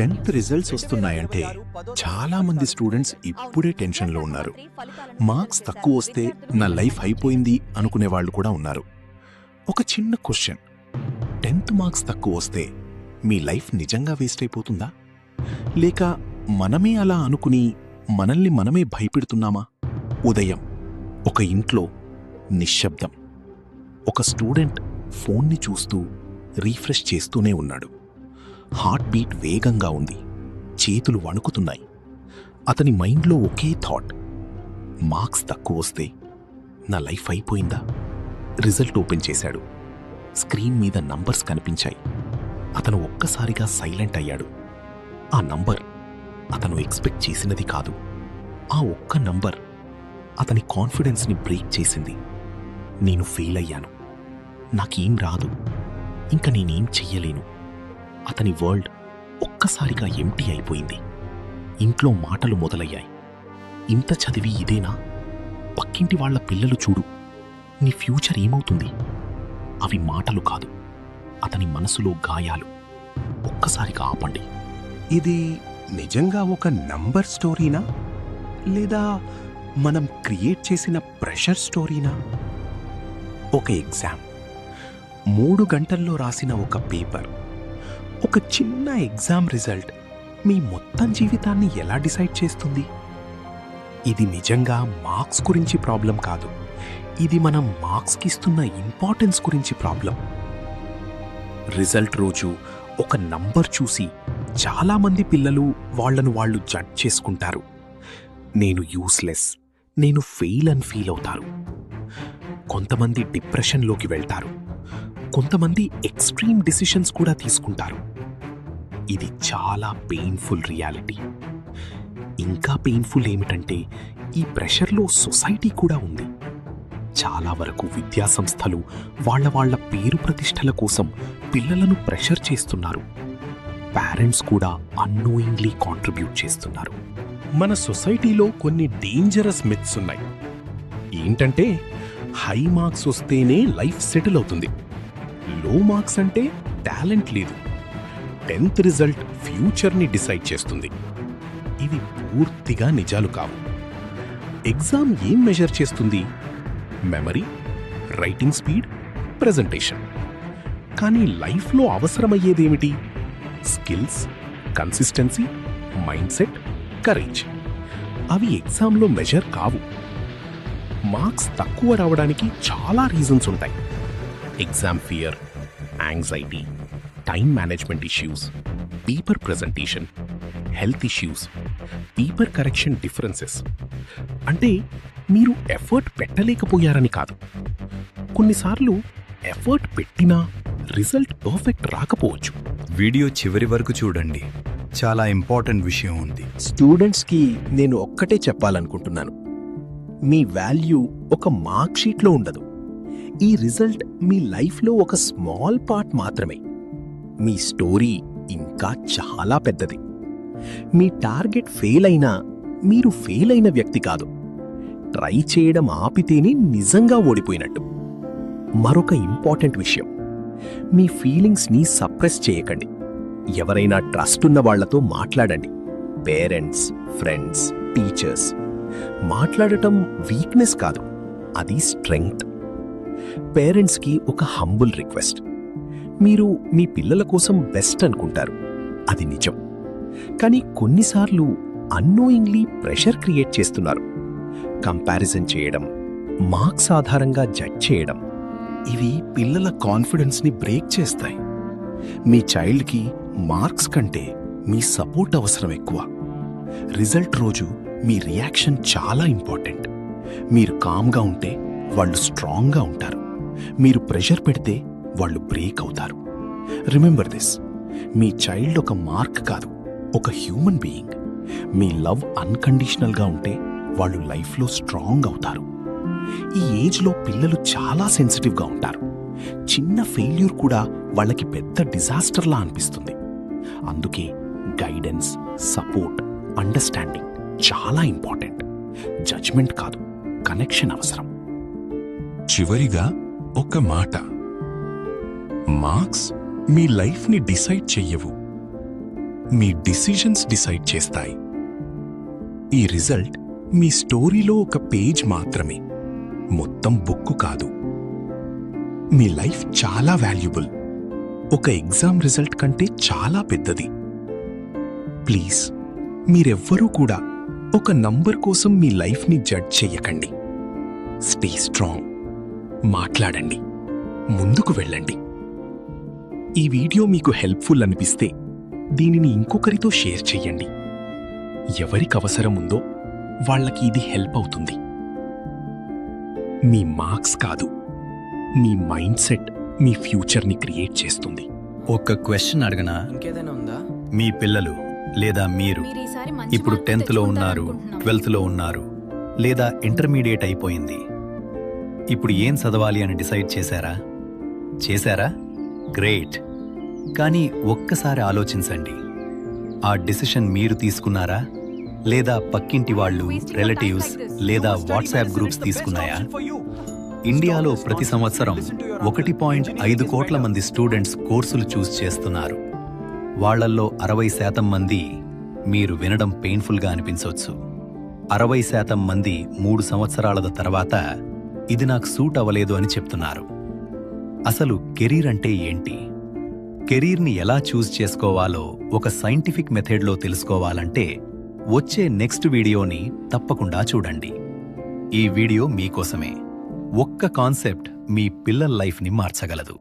10th results వస్తున్నాయంటే చాలా మంది స్టూడెంట్స్ ఇప్పుడే టెన్షన్లో ఉన్నారు. మార్క్స్ తక్కువ వస్తే నా లైఫ్ అయిపోయింది అనుకునే వాళ్ళు కూడా ఉన్నారు. ఒక చిన్న క్వశ్చన్, 10th మార్క్స్ తక్కువ వస్తే మీ లైఫ్ నిజంగా వేస్ట్ అయిపోతుందా, లేక మనమే అలా అనుకుని మనల్ని మనమే భయపెడుతున్నామా? ఉదయం ఒక ఇంట్లో నిశ్శబ్దం. ఒక స్టూడెంట్ ఫోన్ని చూస్తూ రీఫ్రెష్ చేస్తూనే ఉన్నాడు. హార్ట్ బీట్ వేగంగా ఉంది, చేతులు వణుకుతున్నాయి. అతని మైండ్లో ఒకే థాట్, మార్క్స్ తక్కువ వస్తే నా లైఫ్ అయిపోయిందా? రిజల్ట్ ఓపెన్ చేశాడు. స్క్రీన్ మీద నంబర్స్ కనిపించాయి. అతను ఒక్కసారిగా సైలెంట్ అయ్యాడు. ఆ నంబర్ అతను ఎక్స్పెక్ట్ చేసినది కాదు. ఆ ఒక్క నంబర్ అతని కాన్ఫిడెన్స్ని బ్రేక్ చేసింది. నేను ఫెయిల్ అయ్యాను, నాకేం రాదు, ఇంక నేనేం చెయ్యలేను. అతని వరల్డ్ ఒక్కసారిగా ఎంప్టీ అయిపోయింది. ఇంట్లో మాటలు మొదలయ్యాయి. ఇంత చదివి ఇదేనా? పక్కింటి వాళ్ల పిల్లలు చూడు, నీ ఫ్యూచర్ ఏమవుతుంది? అవి మాటలు కాదు, అతని మనసులో గాయాలు. ఒక్కసారిగా ఆపండి. ఇది నిజంగా ఒక నంబర్ స్టోరీనా, లేదా మనం క్రియేట్ చేసిన ప్రెషర్ స్టోరీనా? ఒక ఎగ్జామ్, 3 గంటల్లో రాసిన ఒక పేపర్, ఒక చిన్న ఎగ్జామ్ రిజల్ట్ మీ మొత్తం జీవితాన్ని ఎలా డిసైడ్ చేస్తుంది? ఇది నిజంగా మార్క్స్ గురించి ప్రాబ్లం కాదు, ఇది మనం మార్క్స్కి ఇస్తున్న ఇంపార్టెన్స్ గురించి ప్రాబ్లం. రిజల్ట్ రోజు ఒక నంబర్ చూసి చాలామంది పిల్లలు వాళ్లను వాళ్ళు జడ్జ్ చేసుకుంటారు. నేను యూస్లెస్, నేను ఫెయిల్ అని ఫీల్ అవుతారు. కొంతమంది డిప్రెషన్లోకి వెళ్తారు, కొంతమంది ఎక్స్ట్రీమ్ డిసిషన్స్ కూడా తీసుకుంటారు. ఇది చాలా పెయిన్ఫుల్ రియాలిటీ. ఇంకా పెయిన్ఫుల్ ఏమిటంటే ఈ ప్రెషర్లో సొసైటీ కూడా ఉంది. చాలా వరకు విద్యాసంస్థలు వాళ్ళ పేరు ప్రతిష్టల కోసం పిల్లలను ప్రెషర్ చేస్తున్నారు. పేరెంట్స్ కూడా అన్నోయింగ్లీ కాంట్రిబ్యూట్ చేస్తున్నారు. మన సొసైటీలో కొన్ని డేంజరస్ మిత్స్ ఉన్నాయి. ఏంటంటే, హై మార్క్స్ వస్తేనే లైఫ్ సెటిల్ అవుతుంది, లో మార్క్స్ అంటే టాలెంట్ లేదు, 10th రిజల్ట్ ఫ్యూచర్ని డిసైడ్ చేస్తుంది. ఇవి పూర్తిగా నిజాలు కావు. ఎగ్జామ్ ఏం మెజర్ చేస్తుంది? Memory, writing speed, presentation. కానీ లైఫ్లో అవసరమయ్యేదేమిటి? Skills, consistency, mindset, courage. అవి ఎగ్జామ్లో మెజర్ కావు. మార్క్స్ తక్కువ రావడానికి చాలా రీజన్స్ ఉంటాయి. Exam fear, anxiety, time management issues, paper presentation, health issues, paper correction differences. అంటే మీరు ఎఫర్ట్ పెట్టలేకపోయారని కాదు, కొన్నిసార్లు ఎఫర్ట్ పెట్టినా రిజల్ట్ పర్ఫెక్ట్ రాకపోవచ్చు. వీడియో చివరి వరకు చూడండి, చాలా ఇంపార్టెంట్ విషయం ఉంది. స్టూడెంట్స్కి నేను ఒక్కటే చెప్పాలనుకుంటున్నాను, మీ వాల్యూ ఒక మార్క్ షీట్లో ఉండదు. ఈ రిజల్ట్ మీ లైఫ్లో ఒక స్మాల్ పార్ట్ మాత్రమే. మీ స్టోరీ ఇంకా చాలా పెద్దది. మీ టార్గెట్ ఫెయిల్ అయినా మీరు ఫెయిల్ అయిన వ్యక్తి కాదు, ట్రై చేయడం ఆపితేనే నిజంగా ఓడిపోయినట్టు. మరొక ఇంపార్టెంట్ విషయం, మీ ఫీలింగ్స్ని సప్రెస్ చేయకండి. ఎవరైనా ట్రస్ట్ ఉన్న వాళ్లతో మాట్లాడండి. Parents, friends, teachers. మాట్లాడటం వీక్నెస్ కాదు, అది స్ట్రెంగ్త్. పేరెంట్స్కి ఒక హంబుల్ రిక్వెస్ట్, మీరు మీ పిల్లల కోసం బెస్ట్ అనుకుంటారు, అది నిజం. కానీ కొన్నిసార్లు అన్నోయింగ్లీ ప్రెషర్ క్రియేట్ చేస్తున్నారు. కంపారిజన్ చేయడం, మార్క్స్ ఆధారంగా జడ్జ్ చేయడం, ఇవి పిల్లల కాన్ఫిడెన్స్ని బ్రేక్ చేస్తాయి. మీ చైల్డ్కి మార్క్స్ కంటే మీ సపోర్ట్ అవసరం ఎక్కువ. రిజల్ట్ రోజు మీ రియాక్షన్ చాలా ఇంపార్టెంట్. మీరు కామ్గా ఉంటే వాళ్ళు స్ట్రాంగ్గా ఉంటారు. మీరు ప్రెషర్ పెడితే వాళ్ళు బ్రేక్ అవుతారు. రిమెంబర్ దిస్, మీ చైల్డ్ ఒక మార్క్ కాదు, ఒక హ్యూమన్ బీయింగ్. మీ లవ్ అన్కండిషనల్గా ఉంటే వాళ్ళు లైఫ్లో స్ట్రాంగ్ అవుతారు. ఈ ఏజ్లో పిల్లలు చాలా సెన్సిటివ్గా ఉంటారు. చిన్న ఫెయిల్యూర్ కూడా వాళ్ళకి పెద్ద డిజాస్టర్లా అనిపిస్తుంది. అందుకే గైడెన్స్, సపోర్ట్, అండర్స్టాండింగ్ చాలా ఇంపార్టెంట్. జడ్జ్మెంట్ కాదు, కనెక్షన్ అవసరం. చివరిగా ఒక మాట, మార్క్స్ మీ లైఫ్ని డిసైడ్ చెయ్యవు. మీ డిసిజన్స్ డిసైడ్ చేస్తాయి. ఈ రిజల్ట్ మీ స్టోరీలో ఒక పేజ్ మాత్రమే, మొత్తం బుక్కు కాదు. మీ లైఫ్ చాలా వాల్యుబుల్, ఒక ఎగ్జామ్ రిజల్ట్ కంటే చాలా పెద్దది. ప్లీజ్, మీరెవ్వరూ కూడా ఒక నంబర్ కోసం మీ లైఫ్ని జడ్జ్ చెయ్యకండి. స్టే స్ట్రాంగ్, మాట్లాడండి, ముందుకు వెళ్ళండి. ఈ వీడియో మీకు హెల్ప్ఫుల్ అనిపిస్తే దీనిని ఇంకొకరితో షేర్ చెయ్యండి. ఎవరికి అవసరం ఉందో వాళ్ళకి ఇది హెల్ప్ అవుతుంది. మీ మార్క్స్ కాదు, మీ మైండ్ సెట్ మీ ఫ్యూచర్ని క్రియేట్ చేస్తుంది. ఒక క్వశ్చన్ అడగనా? ఇంకేదైనా ఉందా? మీ పిల్లలు లేదా మీరు ఇప్పుడు 10th లో ఉన్నారు, 12th లో ఉన్నారు, లేదా ఇంటర్మీడియట్ అయిపోయింది. ఇప్పుడు ఏం చదవాలి అని డిసైడ్ చేశారా? గ్రేట్. కానీ ఒక్కసారి ఆలోచించండి, ఆ డిసిషన్ మీరు తీసుకున్నారా, లేదా పక్కింటి వాళ్ళు, రిలేటివ్స్ లేదా వాట్సాప్ గ్రూప్స్ తీసుకున్నాయా? ఇండియాలో ప్రతి సంవత్సరం 1.5 కోట్ల మంది స్టూడెంట్స్ కోర్సులు చూస్ చేస్తున్నారు. వాళ్లల్లో 60% మంది, మీరు వినడం పెయిన్ఫుల్గా అనిపించవచ్చు, 60% మంది 3 సంవత్సరాల తర్వాత ఇది నాకు సూట్ అవ్వలేదు అని చెప్తున్నారు. అసలు కెరీర్ అంటే ఏంటి? కెరీర్ని ఎలా చూస్ చేసుకోవాలో ఒక సైంటిఫిక్ మెథడ్లో తెలుసుకోవాలంటే వచ్చే నెక్స్ట్ వీడియోని తప్పకుండా చూడండి. ఈ వీడియో మీకోసమే. ఒక్క కాన్సెప్ట్ మీ పిల్లల లైఫ్ని మార్చగలదు.